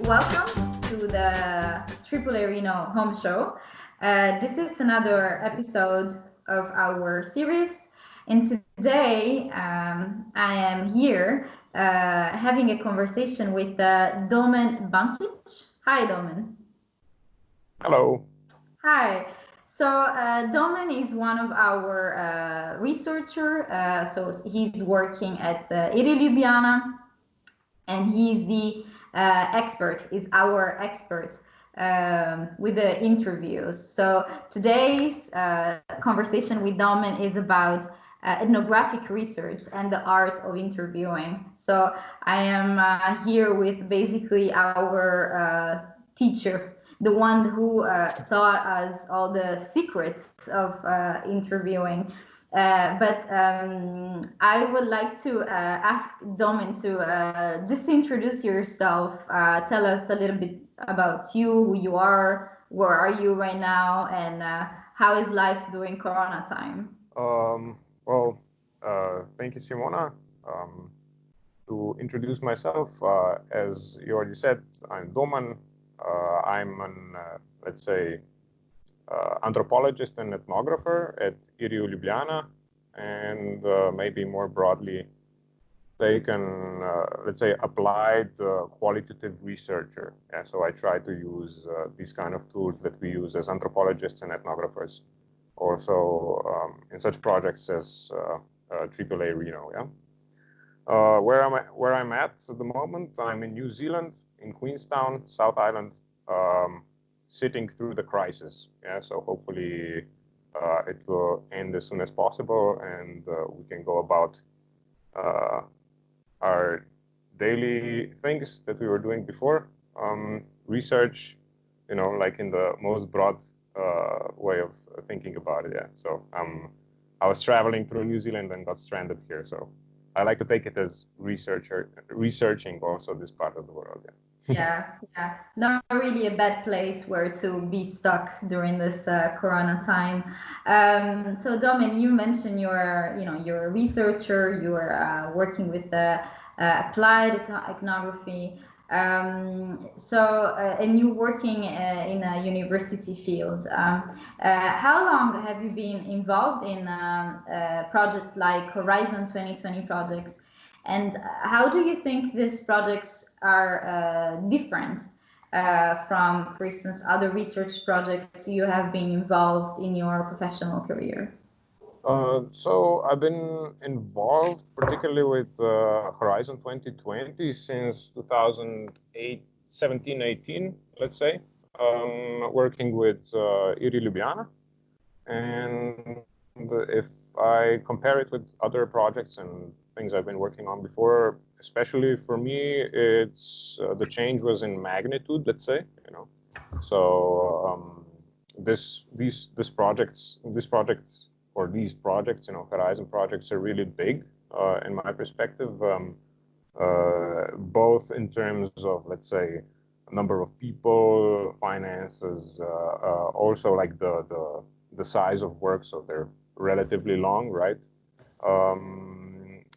welcome to the TripleAreno Home Show. This is another episode of our series, and today I am here having a conversation with Domen Bančič. Hi, Domen. Hello. Hi. So Domen is one of our researchers. So he's working at IRI Ljubljana, and he's the expert, is our expert with the interviews. So today's conversation with Domen is about ethnographic research and the art of interviewing. So I am here with basically our teacher, the one who taught us all the secrets of interviewing. But I would like to ask Domen to just introduce yourself, tell us a little bit about you, who you are, where are you right now, and how is life during Corona time? Thank you, Simona. To introduce myself, as you already said, I'm Domen. I'm an, let's say, anthropologist and ethnographer at IRI UL Ljubljana, and maybe more broadly taken, let's say, applied qualitative researcher. Yeah, so I try to use these kind of tools that we use as anthropologists and ethnographers, also in such projects as TripleA-reno. Yeah. Where I'm at the moment, I'm in New Zealand, in Queenstown, South Island. Sitting through the crisis. Yeah, so hopefully it will end as soon as possible, and we can go about our daily things that we were doing before. Research, like in the most broad way of thinking about it. Yeah. So I was traveling through New Zealand and got stranded here. So I like to take it as researching also this part of the world. Yeah. Yeah, not really a bad place where to be stuck during this Corona time. So Domen, you mentioned you're a researcher. You're working with applied ethnography. And you're working in a university field. How long have you been involved in projects like Horizon 2020 projects? And how do you think these projects are different from, for instance, other research projects you have been involved in your professional career? So I've been involved particularly with Horizon 2020 since 2017, 18, let's say, working with IRI Ljubljana. And if I compare it with other projects and things I've been working on before, especially for me, it's the change was in magnitude, let's say, So these projects, Horizon projects are really big in my perspective, both in terms of, let's say, number of people, finances, also like the size of work, so they're relatively long, right?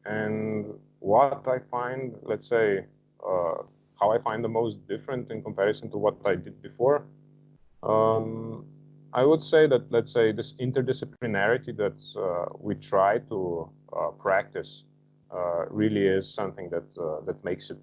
And what I find, let's say, how I find the most different in comparison to what I did before, I would say that, let's say, this interdisciplinarity that we try to practice really is something that makes it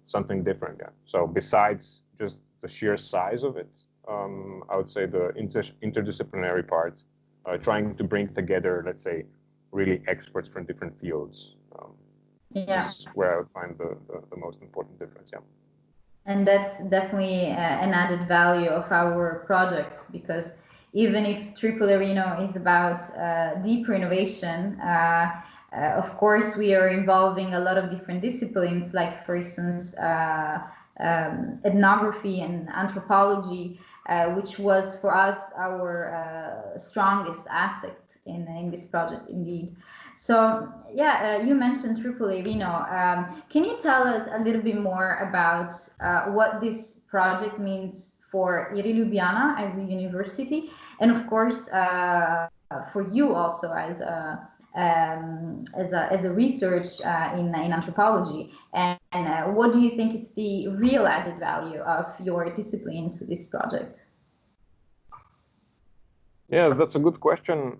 something different. Yeah. So besides just the sheer size of it, I would say the interdisciplinary part, trying to bring together, let's say, really experts from different fields. This is where I would find the most important difference. Yeah. And that's definitely an added value of our project, because even if TripleAreno is about deeper innovation, of course we are involving a lot of different disciplines, like, for instance, ethnography and anthropology, which was for us our strongest asset in this project, indeed. So you mentioned TripleAreno. Can you tell us a little bit more about what this project means for IRI Ljubljana as a university, and of course for you also as as a research in anthropology. And what do you think is the real added value of your discipline to this project? Yes, that's a good question.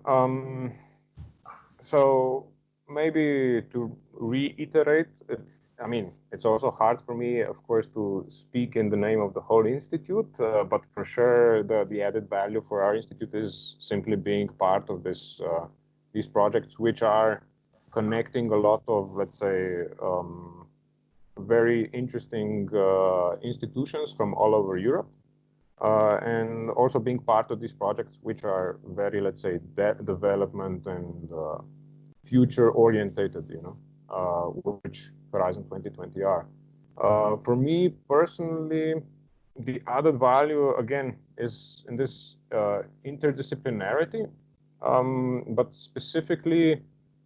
So maybe to reiterate, I mean, it's also hard for me, of course, to speak in the name of the whole institute, but for sure the added value for our institute is simply being part of these projects, which are connecting a lot of, let's say, very interesting institutions from all over Europe. And also being part of these projects, which are very, let's say, development and future orientated, you know, which Horizon 2020 are. For me personally, the added value again is in this interdisciplinarity, but specifically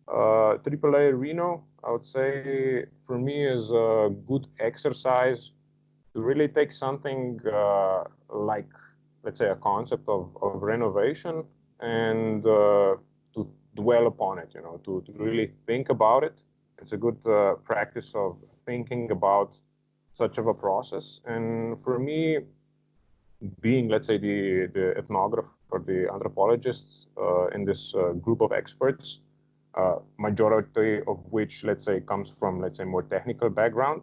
TripleA-reno, I would say for me is a good exercise to really take something like, let's say, a concept of renovation and to dwell upon it, you know, to really think about it. It's a good practice of thinking about such of a process. And for me, being, let's say, the ethnographer or the anthropologist in this group of experts, majority of which, let's say, comes from, let's say, more technical background,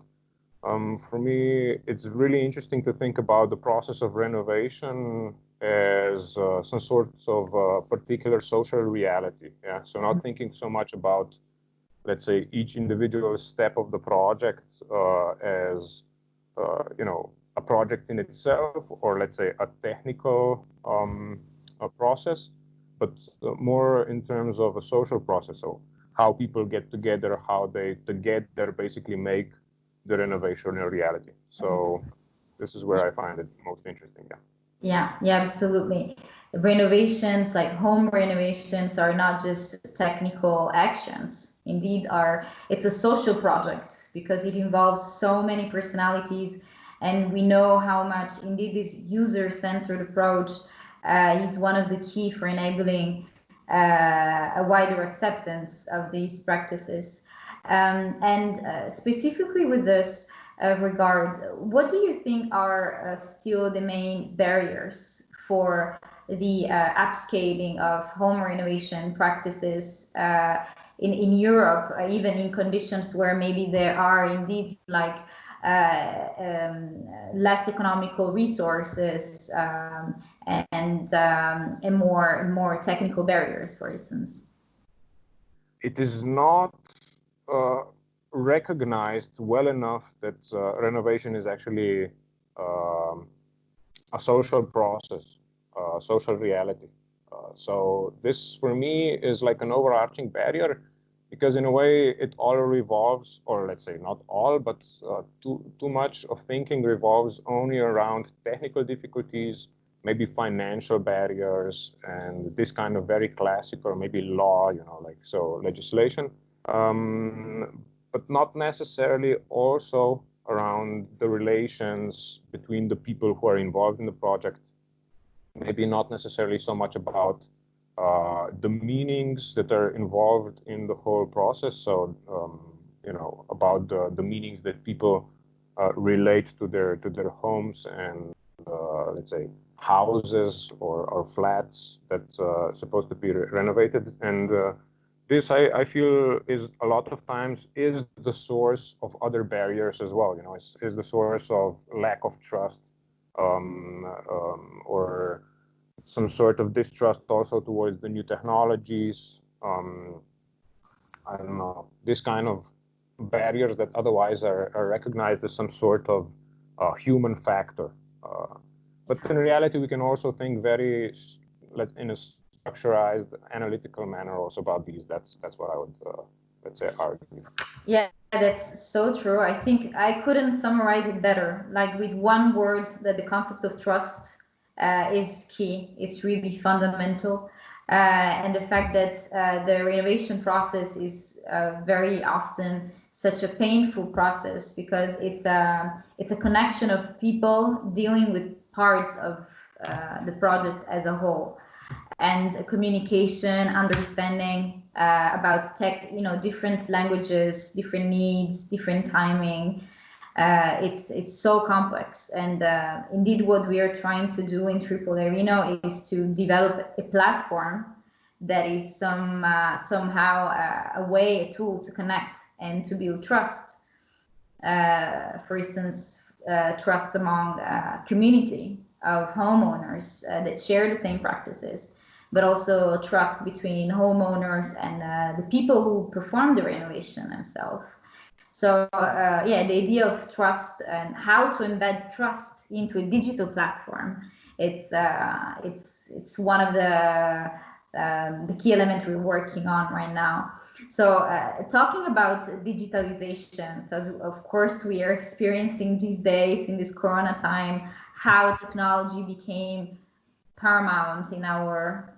for me, it's really interesting to think about the process of renovation as some sort of particular social reality. Yeah, so not thinking so much about, let's say, each individual step of the project as you know, a project in itself, or let's say a technical a process, but more in terms of a social process. So how people get together, how they together basically make the renovation a reality. So this is where I find it most interesting. Yeah, absolutely. Renovations, like home renovations, are not just technical actions. Indeed, it's a social project because it involves so many personalities, and we know how much indeed this user-centered approach is one of the key for enabling a wider acceptance of these practices. And specifically with this regard, what do you think are still the main barriers for the upscaling of home renovation practices in Europe, even in conditions where maybe there are indeed like less economical resources and more technical barriers, for instance? It is not recognized well enough that renovation is actually a social process, social reality. So this, for me, is like an overarching barrier, because in a way it all revolves, or let's say not all, but too much of thinking revolves only around technical difficulties, maybe financial barriers, and this kind of very classic, or maybe law, you know, like so legislation. But not necessarily also around the relations between the people who are involved in the project. Maybe not necessarily so much about the meanings that are involved in the whole process. So, you know, about the meanings that people relate to their homes and, let's say, houses or flats that's supposed to be renovated. And this, I feel, is a lot of times is the source of other barriers as well. You know, is the source of lack of trust, or some sort of distrust also towards the new technologies. I don't know, this kind of barriers that otherwise are recognized as some sort of human factor. But in reality, we can also think very, in a structurized, analytical manner also about these. That's what I would, let's say, argue. Yeah, that's so true. I think I couldn't summarize it better. Like with one word, that the concept of trust is key. It's really fundamental. And the fact that the renovation process is very often such a painful process, because it's a connection of people dealing with parts of the project as a whole, and communication, understanding, about tech, different languages, different needs, different timing. It's so complex, and indeed what we are trying to do in TripleAreno is to develop a platform that is somehow a tool to connect and to build trust. For instance, trust among a community of homeowners that share the same practices, but also trust between homeowners and the people who perform the renovation themselves. So the idea of trust and how to embed trust into a digital platform, it's one of the key elements we're working on right now. So talking about digitalization, because of course we are experiencing these days in this Corona time, how technology became paramount in our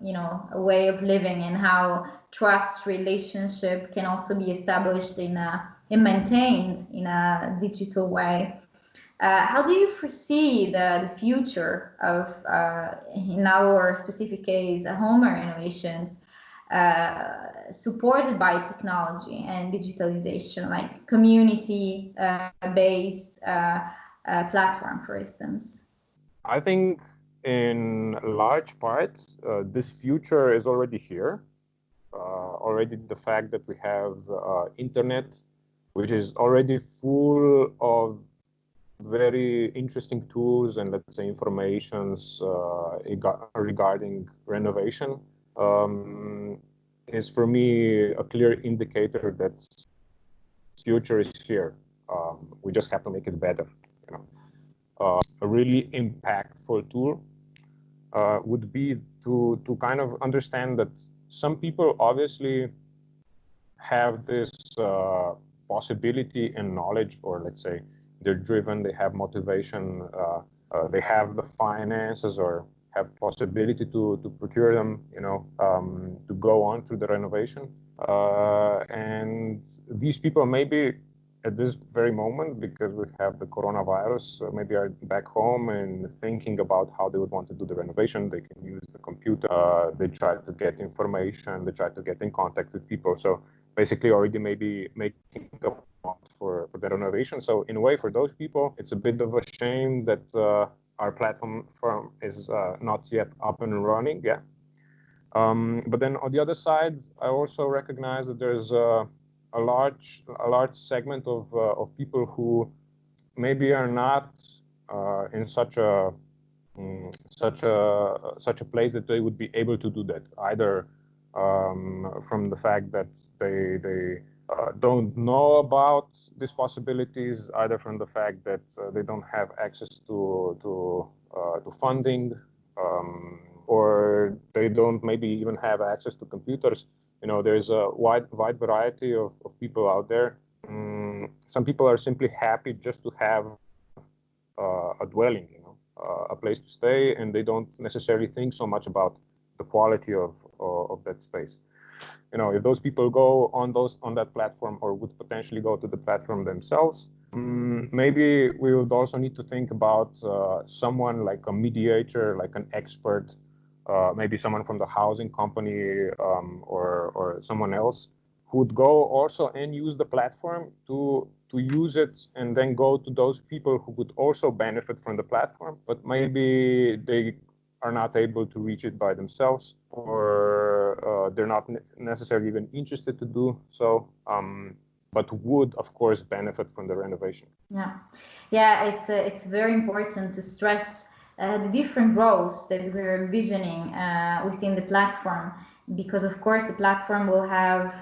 way of living, and how trust relationship can also be established and maintained in a digital way. How do you foresee the future of, in our specific case, home renovations supported by technology and digitalization, like community-based platform, for instance? I think in large part, this future is already here. Already the fact that we have internet, which is already full of very interesting tools and, let's say, informations regarding renovation, is for me a clear indicator that future is here. We just have to make it better. A really impactful tool would be to kind of understand that some people obviously have this possibility and knowledge, or let's say they're driven, they have motivation, they have the finances or have possibility to procure them, to go on through the renovation. And these people maybe at this very moment, because we have the coronavirus, maybe are back home and thinking about how they would want to do the renovation. They can use the computer, they try to get information, they try to get in contact with people. So basically already maybe making a plan for the renovation. So in a way, for those people, it's a bit of a shame that our platform is not yet up and running. Yeah. But then on the other side, I also recognize that there's a large segment of people who maybe are not in such a place that they would be able to do that, either from the fact that they don't know about these possibilities, either from the fact that they don't have access to funding, or they don't maybe even have access to computers. There's a wide variety of people out there. Some people are simply happy just to have a dwelling, a place to stay, and they don't necessarily think so much about the quality of that space. If those people go on that platform, or would potentially go to the platform themselves, maybe we would also need to think about someone like a mediator, like an expert, maybe someone from the housing company, or someone else who would go also and use the platform to use it, and then go to those people who would also benefit from the platform, but maybe they are not able to reach it by themselves, or they're not necessarily even interested to do so, but would, of course, benefit from the renovation. Yeah, it's very important to stress the different roles that we're envisioning within the platform, because of course the platform will have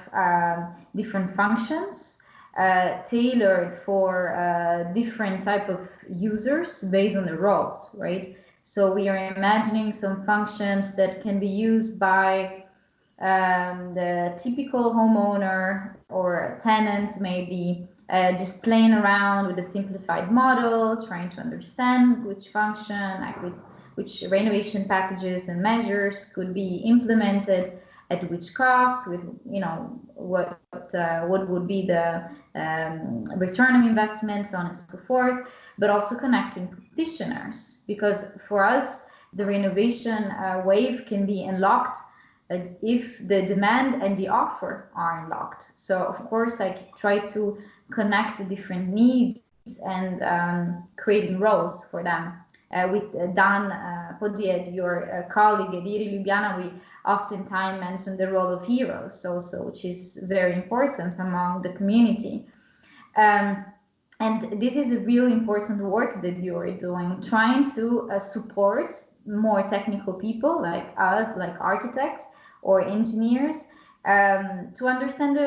different functions tailored for different type of users based on the roles, right? So we are imagining some functions that can be used by the typical homeowner or tenant, maybe just playing around with a simplified model, trying to understand which function, like which renovation packages and measures could be implemented at which cost, with what would be the return on investment, so on and so forth, but also connecting practitioners, because for us the renovation wave can be unlocked if the demand and the offer are unlocked. So of course, I try to connect the different needs and creating roles for them. With Dan Podied, your colleague at IRI Ljubljana, we oftentimes mention the role of heroes also, which is very important among the community. And this is a really important work that you are doing, trying to support more technical people like us, like architects or engineers, to understand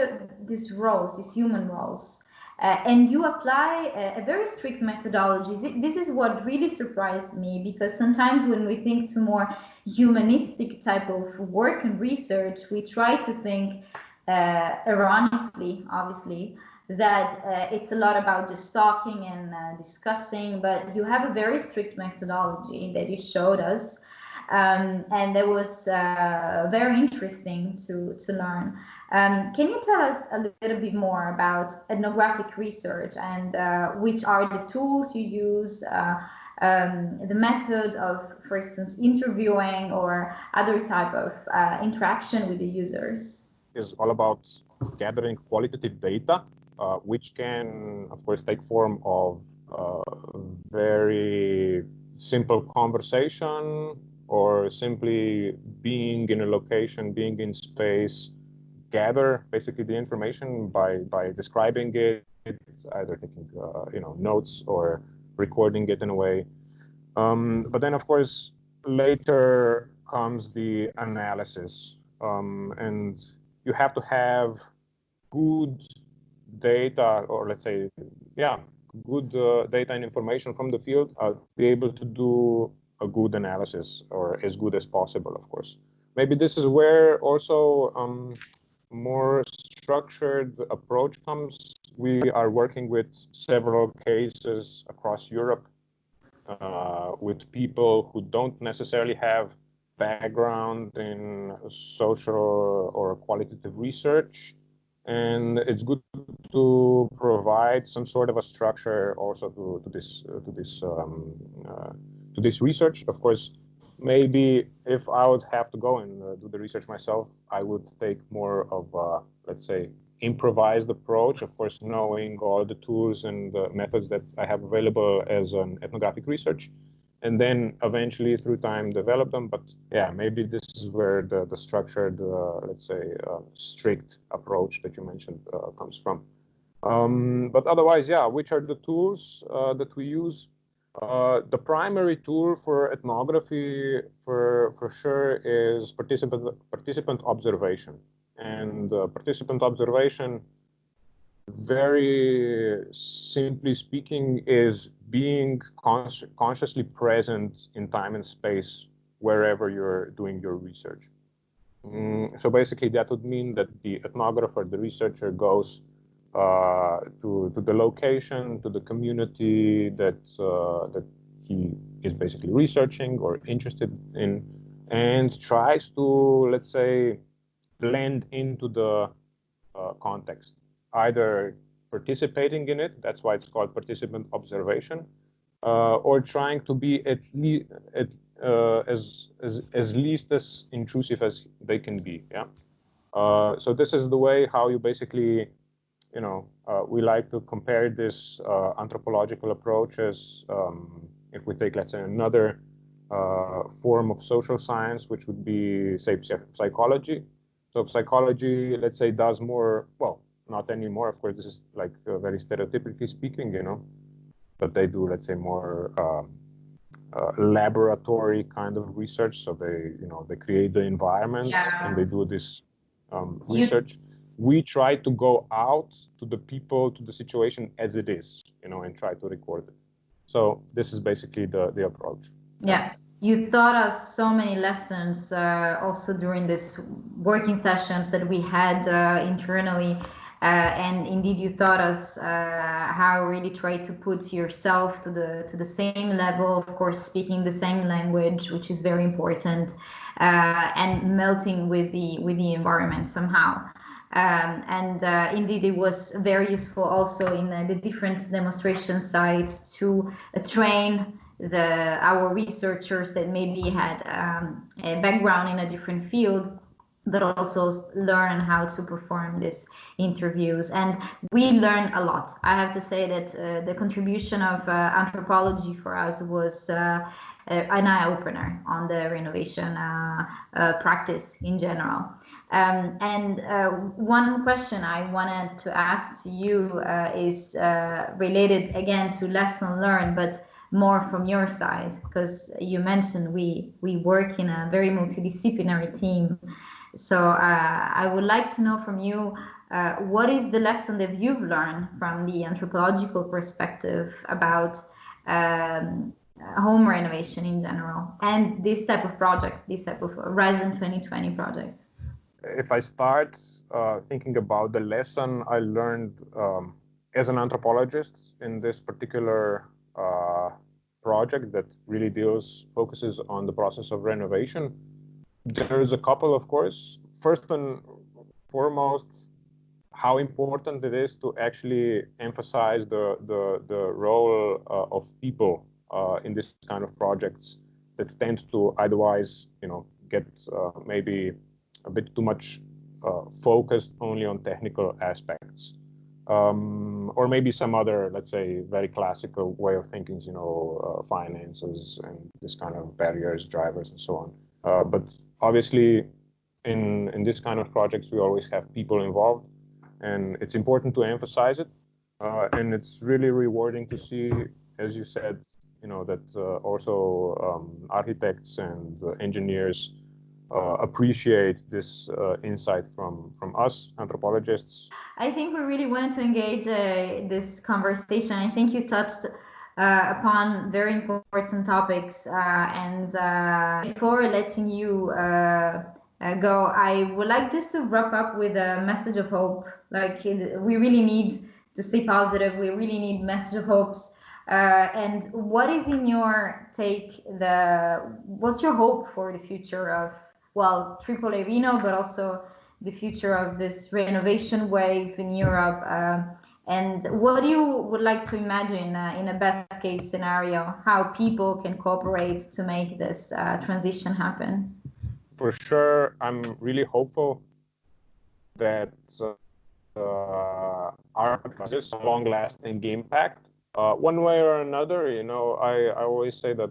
these roles, these human roles. And you apply a very strict methodology. This is what really surprised me, because sometimes when we think to more humanistic type of work and research, we try to think erroneously, obviously, that it's a lot about just talking and discussing, but you have a very strict methodology that you showed us. And that was very interesting to learn. Can you tell us a little bit more about ethnographic research and which are the tools you use, the method of, for instance, interviewing or other type of interaction with the users? It's all about gathering qualitative data, which can, of course, take form of very simple conversation, or simply being in a location, being in space, gather basically the information by describing it, either taking notes or recording it in a way. But then, of course, later comes the analysis, and you have to have good data, or let's say, good data and information from the field, be able to do a good analysis, or as good as possible, of course. Maybe this is where also more structured approach comes. We are working with several cases across Europe with people who don't necessarily have background in social or qualitative research, and it's good to provide some sort of a structure also to this research. Of course, maybe if I would have to go and do the research myself, I would take more of a, let's say, improvised approach, of course, knowing all the tools and the methods that I have available as an ethnographic research, and then eventually through time develop them. But yeah, maybe this is where the structured, let's say, strict approach that you mentioned comes from. But otherwise, yeah, which are the tools that we use? The primary tool for ethnography, for sure, is participant observation. And participant observation, very simply speaking, is being consciously present in time and space wherever you're doing your research. So basically, that would mean that the ethnographer, the researcher, goes to the location, to the community that he is basically researching or interested in, and tries to, let's say, blend into the context, either participating in it, that's why it's called participant observation, or trying to be at least as least as intrusive as they can be. Yeah. So this is the way how you basically, we like to compare this anthropological approach as, if we take, let's say, another form of social science, which would be, say, psychology. So psychology, let's say, does more, well, not anymore, of course, this is like very stereotypically speaking, but they do, let's say, more laboratory kind of research. So they create the environment, and they do this research. We try to go out to the people, to the situation as it is, and try to record it. So this is basically the approach. Yeah. You taught us so many lessons also during this working sessions that we had internally. And indeed, you taught us how really try to put yourself to the same level, of course, speaking the same language, which is very important, and melting with the environment somehow. And indeed, it was very useful also in the different demonstration sites to train our researchers that maybe had a background in a different field but also learn how to perform these interviews. And we learn a lot. I have to say that the contribution of anthropology for us was an eye-opener on the renovation practice in general. One question I wanted to ask to you is related again to lesson learned, but more from your side, because you mentioned we work in a very multidisciplinary team. So I would like to know from you, what is the lesson that you've learned from the anthropological perspective about home renovation in general and this type of projects, this type of Horizon 2020 projects? If I start thinking about the lesson I learned as an anthropologist in this particular project that really focuses on the process of renovation, there's a couple, of course. First and foremost, how important it is to actually emphasize the role of people in this kind of projects that tend to otherwise, get maybe a bit too much focused only on technical aspects, or maybe some other, let's say, very classical way of thinking, finances and this kind of barriers, drivers, and so on. But obviously, in this kind of projects, we always have people involved, and it's important to emphasize it. And it's really rewarding to see, as you said, that also architects and engineers appreciate this insight from us anthropologists. I think we really wanted to engage this conversation. I think you touched upon very important topics, and before letting you go, I would like just to wrap up with a message of hope. Like, we really need to stay positive. We really need message of hopes. And what is, in your take, what's your hope for the future of, well, TripleAreno, but also the future of this renovation wave in Europe? And what do you would like to imagine in a best case scenario, how people can cooperate to make this transition happen? For sure, I'm really hopeful that our projects have long-lasting impact. One way or another, I always say that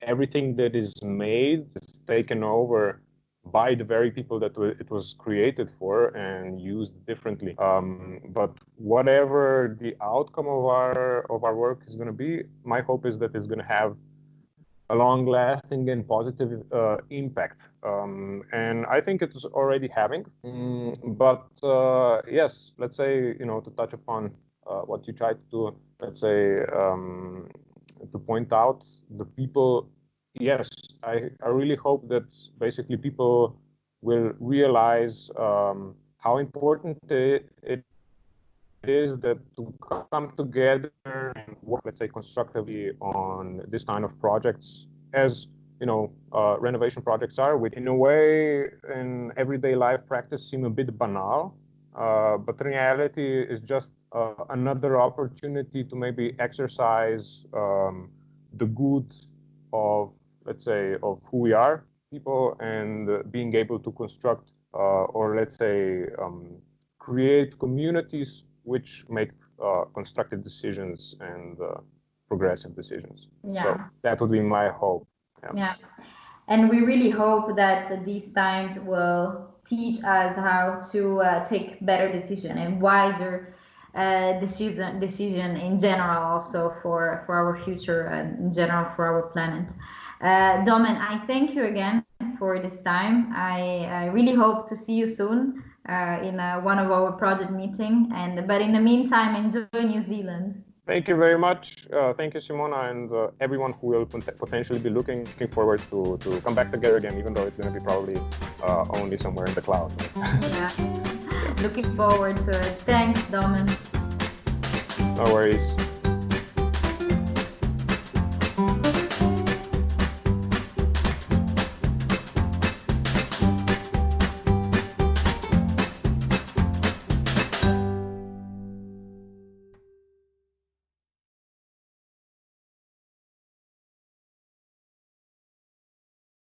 everything that is made is taken over by the very people that it was created for and used differently. But whatever the outcome of our work is going to be, my hope is that it's going to have a long-lasting and positive impact. And I think it's already having. But yes, let's say, to touch upon what you tried to, let's say, to point out, the people, yes, I really hope that basically people will realize how important it is that to come together and work, let's say, constructively on this kind of projects, as renovation projects are, which in a way in everyday life practice seem a bit banal, but in reality is just another opportunity to maybe exercise the good of, let's say, of who we are, people, and being able to construct or let's say create communities which make constructive decisions and progressive decisions. Yeah. So that would be my hope. Yeah. And we really hope that these times will teach us how to take better decision and wiser decision in general, also for our future and in general for our planet. Domen, I thank you again for this time. I really hope to see you soon in one of our project meeting. But in the meantime, enjoy New Zealand. Thank you very much. Thank you, Simona, and everyone who will potentially be looking forward to come back together again, even though it's going to be probably only somewhere in the cloud. Yeah. Looking forward to it. Thanks, Domen. No worries.